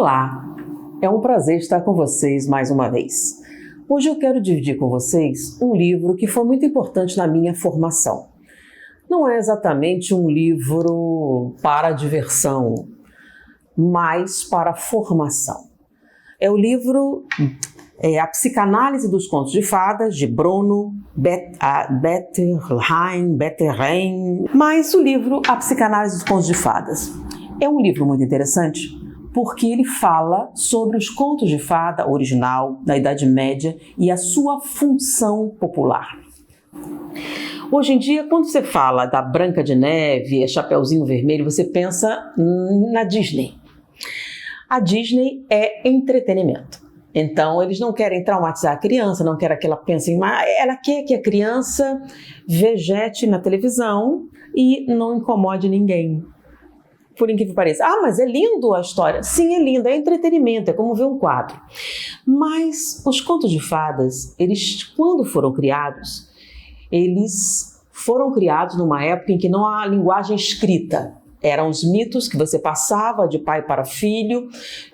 Olá, é um prazer estar com vocês mais uma vez. Hoje eu quero dividir com vocês um livro que foi muito importante na minha formação. Não é exatamente um livro para diversão, mas para formação. É o livro A Psicanálise dos Contos de Fadas, de Bruno Bettelheim. Mas o livro A Psicanálise dos Contos de Fadas é um livro muito interessante porque ele fala sobre os contos de fada original, da Idade Média e a sua função popular. Hoje em dia, quando você fala da Branca de Neve, Chapeuzinho Vermelho, você pensa na Disney. A Disney é entretenimento. Então, eles não querem traumatizar a criança, não querem que ela pense em mais. Ela quer que a criança vegete na televisão e não incomode ninguém. Por incrível que pareça. Ah, mas é lindo a história. Sim, é lindo, é entretenimento, é como ver um quadro. Mas os contos de fadas, eles, quando foram criados, eles foram criados numa época em que não há linguagem escrita. Eram os mitos que você passava de pai para filho,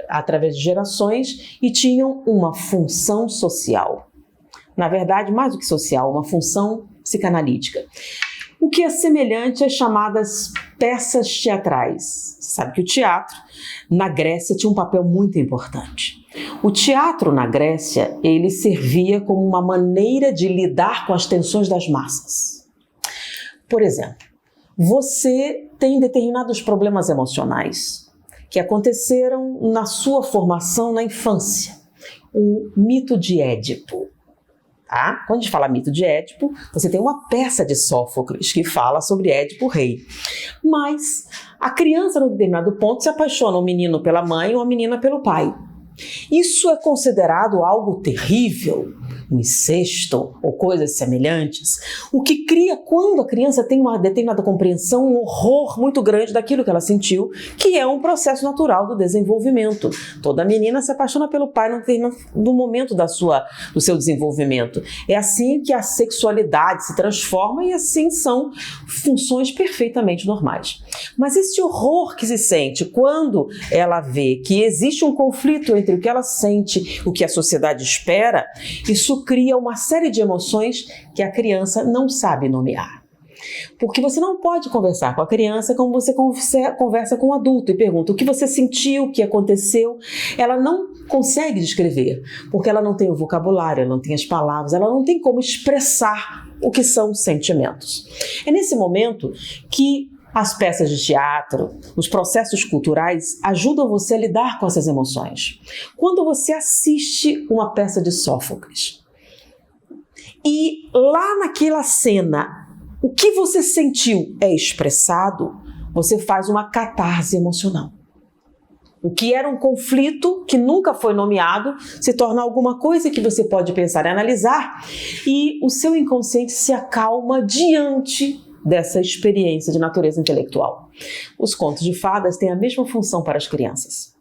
através de gerações, e tinham uma função social. Na verdade, mais do que social, uma função psicanalítica. O que é semelhante às chamadas peças teatrais. Você sabe que o teatro, na Grécia, tinha um papel muito importante. O teatro, na Grécia, ele servia como uma maneira de lidar com as tensões das massas. Por exemplo, você tem determinados problemas emocionais que aconteceram na sua formação na infância. O mito de Édipo. Tá? Quando a gente fala mito de Édipo, você tem uma peça de Sófocles que fala sobre Édipo rei. Mas a criança, num determinado ponto, se apaixona, um menino pela mãe ou a menina pelo pai. Isso é considerado algo terrível, um incesto ou coisas semelhantes, o que cria, quando a criança tem uma determinada compreensão, um horror muito grande daquilo que ela sentiu, que é um processo natural do desenvolvimento. Toda menina se apaixona pelo pai no momento do seu desenvolvimento. É assim que a sexualidade se transforma e assim são funções perfeitamente normais. Mas esse horror que se sente quando ela vê que existe um conflito entre o que ela sente e o que a sociedade espera, isso cria uma série de emoções que a criança não sabe nomear. Porque você não pode conversar com a criança como você conversa com um adulto e pergunta o que você sentiu, o que aconteceu. Ela não consegue descrever, porque ela não tem o vocabulário, ela não tem as palavras, ela não tem como expressar o que são os sentimentos. É nesse momento que as peças de teatro, os processos culturais ajudam você a lidar com essas emoções. Quando você assiste uma peça de Sófocles e lá naquela cena o que você sentiu é expressado, você faz uma catarse emocional. O que era um conflito que nunca foi nomeado se torna alguma coisa que você pode pensar e analisar e o seu inconsciente se acalma diante dessa experiência de natureza intelectual. Os contos de fadas têm a mesma função para as crianças.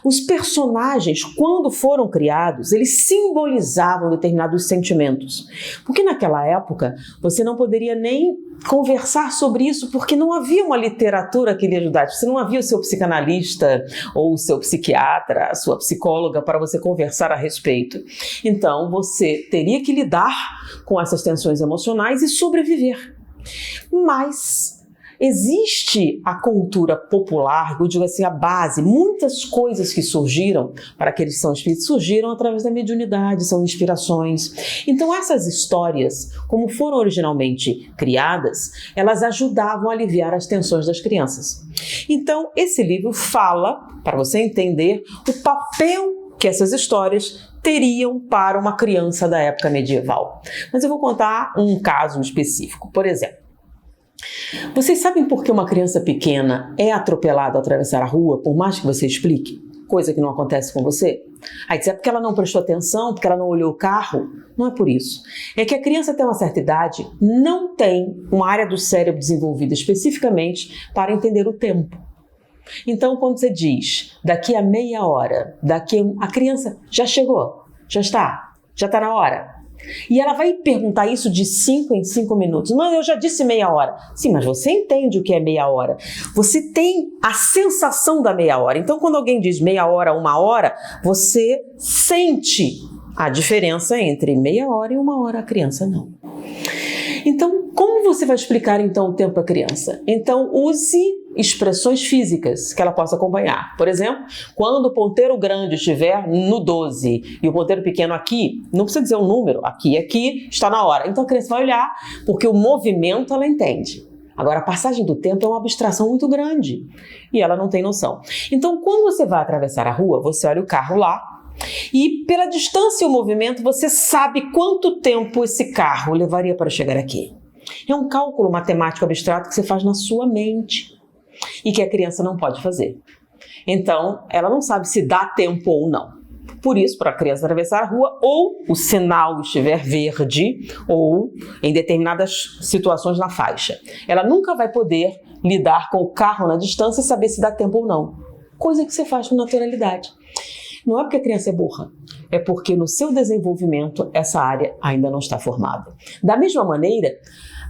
Os personagens, quando foram criados, eles simbolizavam determinados sentimentos. Porque naquela época, você não poderia nem conversar sobre isso, porque não havia uma literatura que lhe ajudasse. Você não havia o seu psicanalista ou o seu psiquiatra, a sua psicóloga para você conversar a respeito. Então, você teria que lidar com essas tensões emocionais e sobreviver. Mas existe a cultura popular, eu digo assim, a base, muitas coisas que surgiram para aqueles que são espíritos, surgiram através da mediunidade, são inspirações. Então essas histórias, como foram originalmente criadas, elas ajudavam a aliviar as tensões das crianças. Então esse livro fala, para você entender, o papel que essas histórias teriam para uma criança da época medieval. Mas eu vou contar um caso específico. Por exemplo, vocês sabem por que uma criança pequena é atropelada ao atravessar a rua, por mais que você explique? Coisa que não acontece com você? Aí diz, é porque ela não prestou atenção, porque ela não olhou o carro? Não é por isso. É que a criança até uma certa idade não tem uma área do cérebro desenvolvida especificamente para entender o tempo. Então, quando você diz, daqui a meia hora, a criança já chegou, já está na hora. E ela vai perguntar isso de 5 em 5 minutos. Não, eu já disse meia hora. Sim, mas você entende o que é meia hora. Você tem a sensação da meia hora. Então, quando alguém diz meia hora, 1 hora, você sente a diferença entre meia hora e 1 hora. A criança não. Então, como você vai explicar então o tempo para a criança? Então, use expressões físicas que ela possa acompanhar. Por exemplo, quando o ponteiro grande estiver no 12 e o ponteiro pequeno aqui, não precisa dizer um número, aqui, está na hora. Então a criança vai olhar, porque o movimento ela entende. Agora, a passagem do tempo é uma abstração muito grande e ela não tem noção. Então, quando você vai atravessar a rua, você olha o carro lá e pela distância e o movimento você sabe quanto tempo esse carro levaria para chegar aqui. É um cálculo matemático abstrato que você faz na sua mente e que a criança não pode fazer. Então, ela não sabe se dá tempo ou não. Por isso, para a criança atravessar a rua, ou o sinal estiver verde, ou em determinadas situações na faixa, ela nunca vai poder lidar com o carro na distância e saber se dá tempo ou não. Coisa que você faz com naturalidade. Não é porque a criança é burra, é porque no seu desenvolvimento essa área ainda não está formada. Da mesma maneira,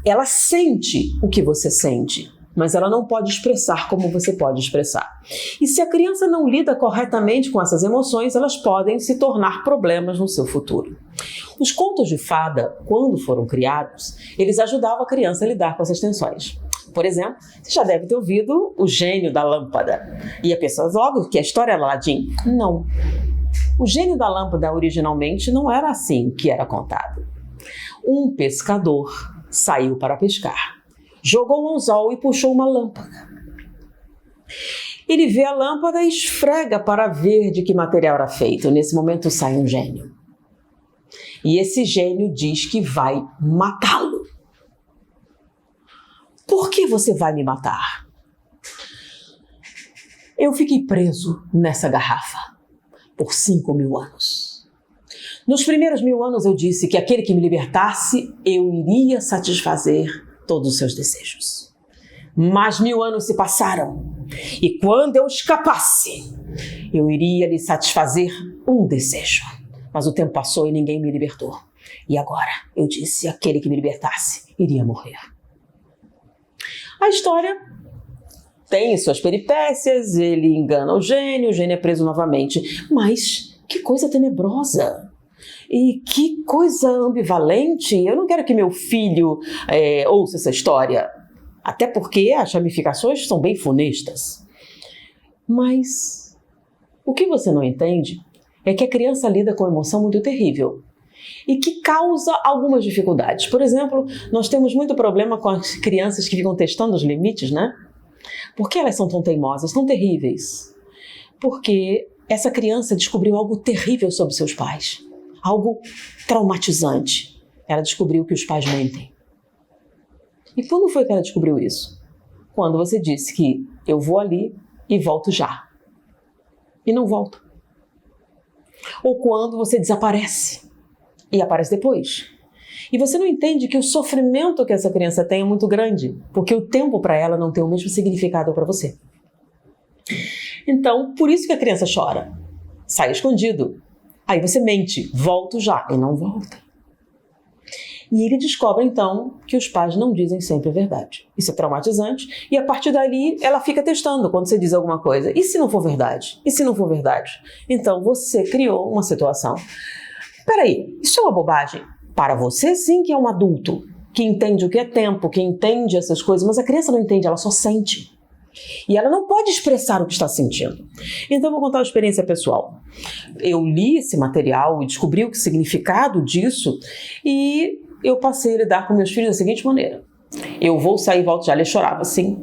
ela sente o que você sente, mas ela não pode expressar como você pode expressar. E se a criança não lida corretamente com essas emoções, elas podem se tornar problemas no seu futuro. Os contos de fada, quando foram criados, eles ajudavam a criança a lidar com essas tensões. Por exemplo, você já deve ter ouvido o gênio da lâmpada. E a pessoa logo que a história é Aladim. Não. O gênio da lâmpada originalmente não era assim que era contado. Um pescador saiu para pescar. Jogou um anzol e puxou uma lâmpada. Ele vê a lâmpada e esfrega para ver de que material era feito. Nesse momento sai um gênio. E esse gênio diz que vai matá-lo. Por que você vai me matar? Eu fiquei preso nessa garrafa por 5.000 anos. Nos primeiros 1.000 anos eu disse que aquele que me libertasse, eu iria satisfazer todos os seus desejos. Mas 1.000 anos se passaram e quando eu escapasse, eu iria lhe satisfazer um desejo. Mas o tempo passou e ninguém me libertou. E agora eu disse que aquele que me libertasse iria morrer. A história tem suas peripécias, ele engana o gênio é preso novamente. Mas que coisa tenebrosa! E que coisa ambivalente! Eu não quero que meu filho ouça essa história, até porque as ramificações são bem funestas. Mas o que você não entende é que a criança lida com uma emoção muito terrível e que causa algumas dificuldades. Por exemplo, nós temos muito problema com as crianças que ficam testando os limites, né? Por que elas são tão teimosas, tão terríveis? Porque essa criança descobriu algo terrível sobre seus pais. Algo traumatizante. Ela descobriu que os pais mentem. E quando foi que ela descobriu isso? Quando você disse que eu vou ali e volto já. E não volta. Ou quando você desaparece e aparece depois. E você não entende que o sofrimento que essa criança tem é muito grande, porque o tempo para ela não tem o mesmo significado para você. Então, por isso que a criança chora. Sai escondido. Aí você mente, volto já, e não volta. E ele descobre então que os pais não dizem sempre a verdade. Isso é traumatizante e a partir dali ela fica testando quando você diz alguma coisa. E se não for verdade? E se não for verdade? Então você criou uma situação. Peraí, isso é uma bobagem? Para você sim que é um adulto, que entende o que é tempo, que entende essas coisas, mas a criança não entende, ela só sente. E ela não pode expressar o que está sentindo. Então eu vou contar uma experiência pessoal. Eu li esse material e descobri o significado disso e eu passei a lidar com meus filhos da seguinte maneira. Eu vou sair e volto já. Ele chorava assim.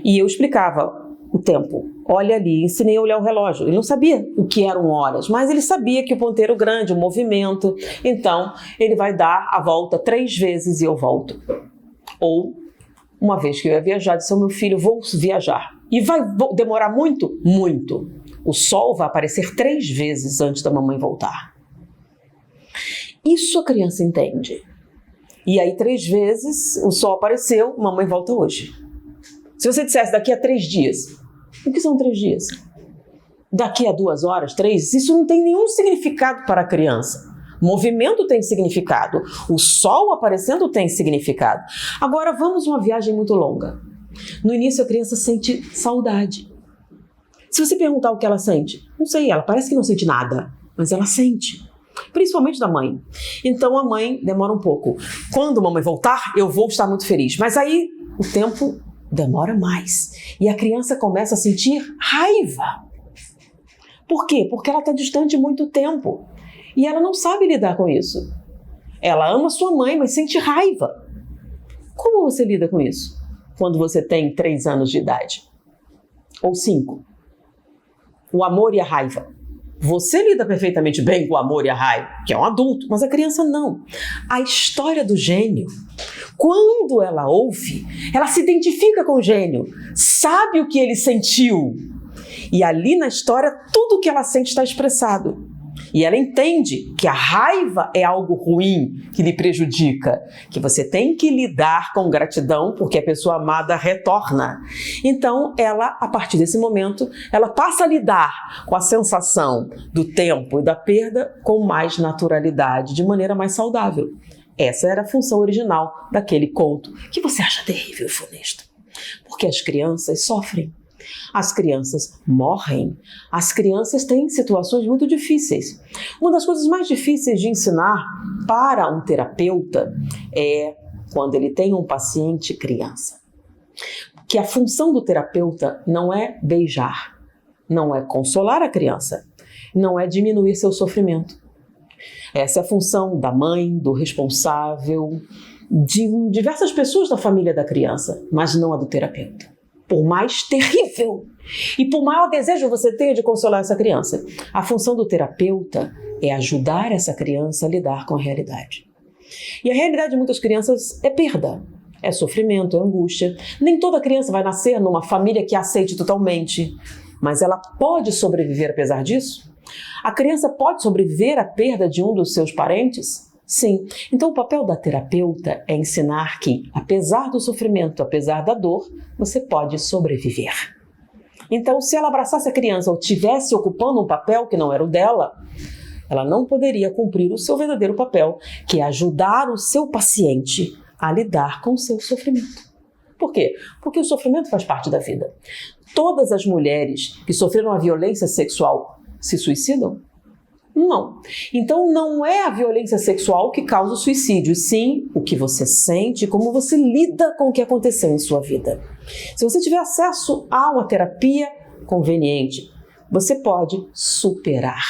E eu explicava o tempo. Olha ali, ensinei a olhar o relógio. Ele não sabia o que eram horas, mas ele sabia que o ponteiro grande, o movimento. Então, ele vai dar a volta 3 vezes e eu volto. Ou, uma vez que eu ia viajar, disse ao meu filho, vou viajar. E vai demorar muito? Muito. O sol vai aparecer 3 vezes antes da mamãe voltar. Isso a criança entende. E aí 3 vezes o sol apareceu, mamãe volta hoje. Se você dissesse daqui a 3 dias, o que são 3 dias? Daqui a 2 horas, 3, isso não tem nenhum significado para a criança. Movimento tem significado. O sol aparecendo tem significado. Agora vamos uma viagem muito longa. No início a criança sente saudade. Se você perguntar o que ela sente, não sei, ela parece que não sente nada, mas ela sente. Principalmente da mãe. Então a mãe demora um pouco. Quando a mamãe voltar, eu vou estar muito feliz. Mas aí o tempo demora mais. E a criança começa a sentir raiva. Por quê? Porque ela está distante muito tempo. E ela não sabe lidar com isso. Ela ama sua mãe, mas sente raiva. Como você lida com isso? Quando você tem 3 anos de idade? Ou 5? O amor e a raiva. Você lida perfeitamente bem com o amor e a raiva, que é um adulto, mas a criança não. A história do gênio, quando ela ouve, ela se identifica com o gênio, sabe o que ele sentiu. E ali na história, tudo o que ela sente está expressado. E ela entende que a raiva é algo ruim, que lhe prejudica, que você tem que lidar com gratidão, porque a pessoa amada retorna. Então, ela, a partir desse momento, ela passa a lidar com a sensação do tempo e da perda com mais naturalidade, de maneira mais saudável. Essa era a função original daquele conto, que você acha terrível e funesto. Porque as crianças sofrem. As crianças morrem, as crianças têm situações muito difíceis. Uma das coisas mais difíceis de ensinar para um terapeuta é quando ele tem um paciente criança. Que a função do terapeuta não é beijar, não é consolar a criança, não é diminuir seu sofrimento. Essa é a função da mãe, do responsável, de diversas pessoas da família da criança, mas não a do terapeuta. Por mais terrível e por maior desejo você tenha de consolar essa criança, a função do terapeuta é ajudar essa criança a lidar com a realidade. E a realidade de muitas crianças é perda, é sofrimento, é angústia. Nem toda criança vai nascer numa família que a aceite totalmente, mas ela pode sobreviver apesar disso? A criança pode sobreviver à perda de um dos seus parentes? Sim. Então o papel da terapeuta é ensinar que, apesar do sofrimento, apesar da dor, você pode sobreviver. Então, se ela abraçasse a criança ou estivesse ocupando um papel que não era o dela, ela não poderia cumprir o seu verdadeiro papel, que é ajudar o seu paciente a lidar com o seu sofrimento. Por quê? Porque o sofrimento faz parte da vida. Todas as mulheres que sofreram a violência sexual se suicidam? Não. Então não é a violência sexual que causa o suicídio, sim o que você sente, como você lida com o que aconteceu em sua vida. Se você tiver acesso a uma terapia conveniente, você pode superar.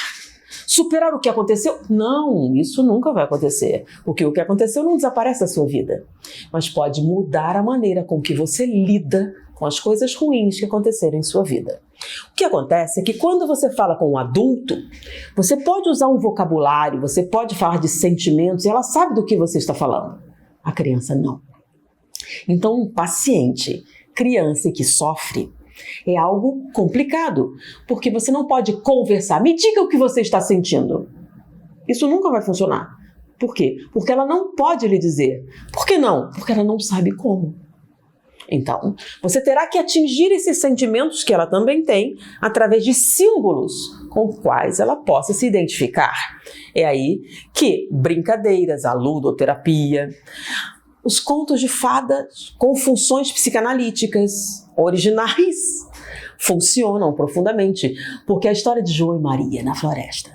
Superar o que aconteceu? Não, isso nunca vai acontecer, porque o que aconteceu não desaparece da sua vida, mas pode mudar a maneira com que você lida com as coisas ruins que aconteceram em sua vida. O que acontece é que quando você fala com um adulto, você pode usar um vocabulário, você pode falar de sentimentos e ela sabe do que você está falando. A criança não. Então, um paciente, criança que sofre, é algo complicado, porque você não pode conversar. Me diga o que você está sentindo. Isso nunca vai funcionar. Por quê? Porque ela não pode lhe dizer. Por que não? Porque ela não sabe como. Então, você terá que atingir esses sentimentos que ela também tem através de símbolos com os quais ela possa se identificar. É aí que brincadeiras, a ludoterapia, os contos de fadas com funções psicanalíticas originais funcionam profundamente, porque é a história de João e Maria na floresta.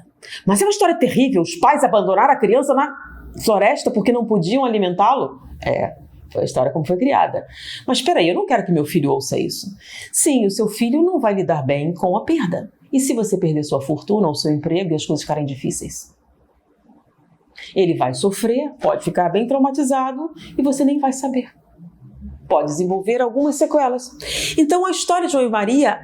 Mas é uma história terrível, os pais abandonaram a criança na floresta porque não podiam alimentá-lo? Foi a história como foi criada. Mas espera aí, eu não quero que meu filho ouça isso. Sim, o seu filho não vai lidar bem com a perda. E se você perder sua fortuna ou seu emprego e as coisas ficarem difíceis? Ele vai sofrer, pode ficar bem traumatizado e você nem vai saber. Pode desenvolver algumas sequelas. Então a história de João e Maria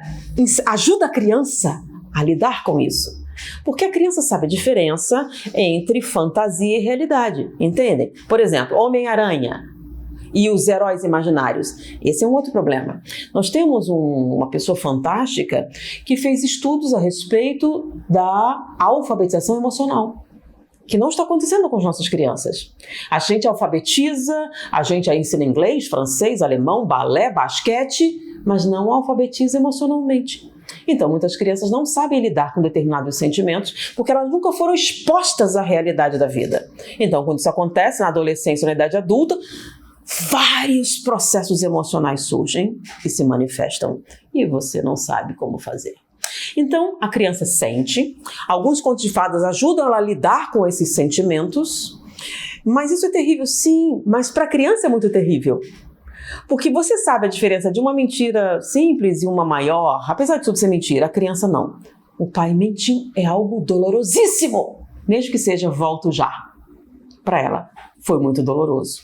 ajuda a criança a lidar com isso. Porque a criança sabe a diferença entre fantasia e realidade, entendem? Por exemplo, Homem-Aranha e os heróis imaginários. Esse é um outro problema. Nós temos uma pessoa fantástica que fez estudos a respeito da alfabetização emocional, que não está acontecendo com as nossas crianças. A gente alfabetiza, a gente ensina inglês, francês, alemão, balé, basquete, mas não alfabetiza emocionalmente. Então, muitas crianças não sabem lidar com determinados sentimentos porque elas nunca foram expostas à realidade da vida. Então, quando isso acontece na adolescência ou na idade adulta, vários processos emocionais surgem e se manifestam e você não sabe como fazer. Então, a criança sente, alguns contos de fadas ajudam ela a lidar com esses sentimentos, mas isso é terrível, sim, mas para a criança é muito terrível. Porque você sabe a diferença de uma mentira simples e uma maior, apesar de tudo ser mentira, a criança não. O pai mentiu é algo dolorosíssimo, mesmo que seja volto já. Para ela, foi muito doloroso.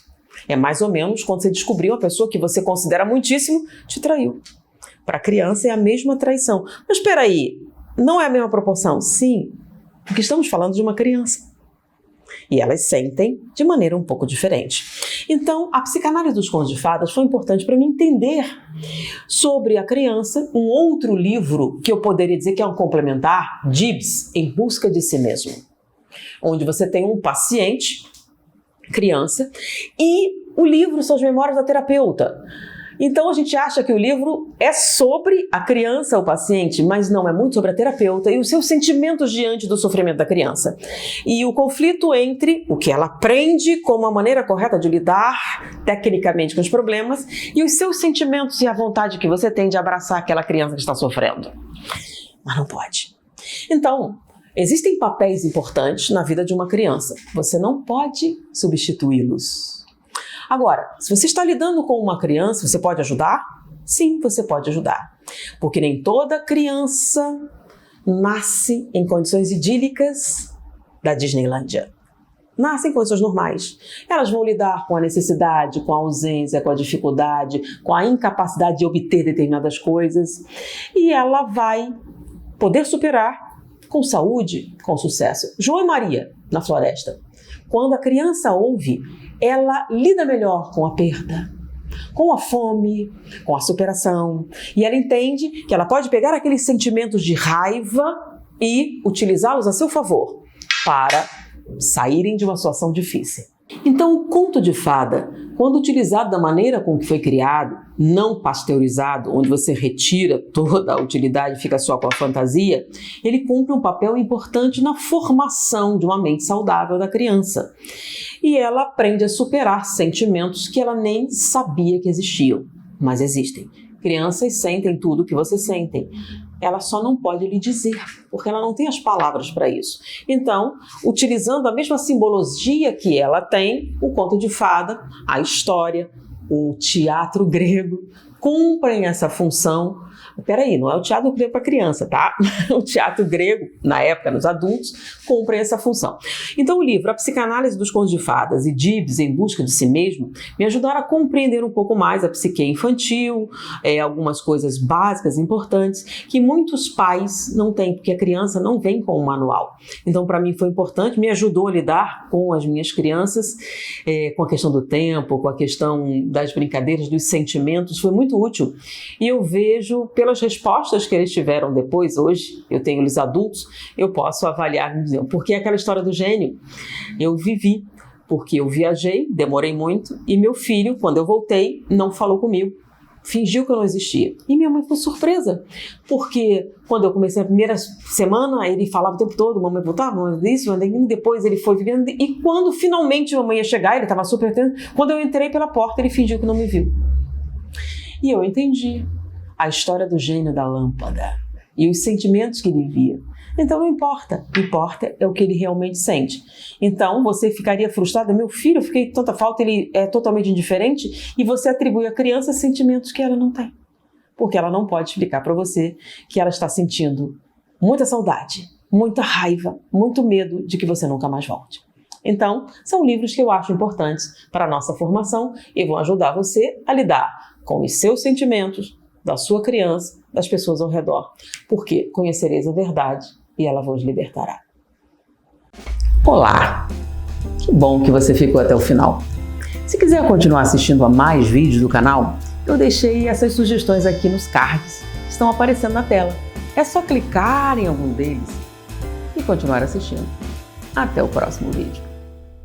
É mais ou menos quando você descobriu uma pessoa que você considera muitíssimo, te traiu. Para a criança é a mesma traição. Mas espera aí, não é a mesma proporção? Sim, porque estamos falando de uma criança. E elas sentem de maneira um pouco diferente. Então, a psicanálise dos contos de fadas foi importante para mim entender sobre a criança. Um outro livro que eu poderia dizer que é um complementar, Gibbs, Em Busca de Si Mesmo, onde você tem um paciente, criança, e o livro são as memórias da terapeuta. Então a gente acha que o livro é sobre a criança, o paciente, mas não, é muito sobre a terapeuta e os seus sentimentos diante do sofrimento da criança. E o conflito entre o que ela aprende como a maneira correta de lidar tecnicamente com os problemas e os seus sentimentos e a vontade que você tem de abraçar aquela criança que está sofrendo. Mas não pode. Então, existem papéis importantes na vida de uma criança. Você não pode substituí-los. Agora, se você está lidando com uma criança, você pode ajudar? Sim, você pode ajudar. Porque nem toda criança nasce em condições idílicas da Disneylândia. Nasce em condições normais. Elas vão lidar com a necessidade, com a ausência, com a dificuldade, com a incapacidade de obter determinadas coisas. E ela vai poder superar com saúde, com sucesso. João e Maria, na floresta. Quando a criança ouve, ela lida melhor com a perda, com a fome, com a superação. E ela entende que ela pode pegar aqueles sentimentos de raiva e utilizá-los a seu favor para saírem de uma situação difícil. Então, o conto de fada, quando utilizado da maneira com que foi criado, não pasteurizado, onde você retira toda a utilidade e fica só com a fantasia, ele cumpre um papel importante na formação de uma mente saudável da criança. E ela aprende a superar sentimentos que ela nem sabia que existiam, mas existem. Crianças sentem tudo o que você sente. Ela só não pode lhe dizer, porque ela não tem as palavras para isso. Então, utilizando a mesma simbologia que ela tem, o conto de fada, a história, o teatro grego, cumprem essa função. Peraí, não é o teatro grego para criança, tá? O teatro grego, na época, nos adultos, cumpre essa função. Então o livro A Psicanálise dos Contos de Fadas e Gibbs, Em Busca de Si Mesmo, me ajudaram a compreender um pouco mais a psique infantil, algumas coisas básicas, importantes, que muitos pais não têm, porque a criança não vem com um manual. Então para mim foi importante, me ajudou a lidar com as minhas crianças, com a questão do tempo, com a questão das brincadeiras, dos sentimentos, foi muito útil. E eu vejo pelas respostas que eles tiveram depois, hoje, eu tenho eles adultos, eu posso avaliar, porque é aquela história do gênio. Eu vivi, porque eu viajei, demorei muito, e meu filho, quando eu voltei, não falou comigo, fingiu que eu não existia. E minha mãe ficou surpresa, porque quando eu comecei a primeira semana, ele falava o tempo todo, mamãe voltava, mamãe isso, depois ele foi vivendo, e quando finalmente a mamãe ia chegar, ele estava super atento, quando eu entrei pela porta, ele fingiu que não me viu. E eu entendi a história do gênio da lâmpada e os sentimentos que ele via. Então não importa, o que importa é o que ele realmente sente. Então você ficaria frustrada, meu filho, eu fiquei com tanta falta, ele é totalmente indiferente, e você atribui à criança sentimentos que ela não tem. Porque ela não pode explicar para você que ela está sentindo muita saudade, muita raiva, muito medo de que você nunca mais volte. Então, são livros que eu acho importantes para a nossa formação e vão ajudar você a lidar com os seus sentimentos, da sua criança, das pessoas ao redor. Porque conhecereis a verdade e ela vos libertará. Olá! Que bom que você ficou até o final. Se quiser continuar assistindo a mais vídeos do canal, eu deixei essas sugestões aqui nos cards que estão aparecendo na tela. É só clicar em algum deles e continuar assistindo. Até o próximo vídeo.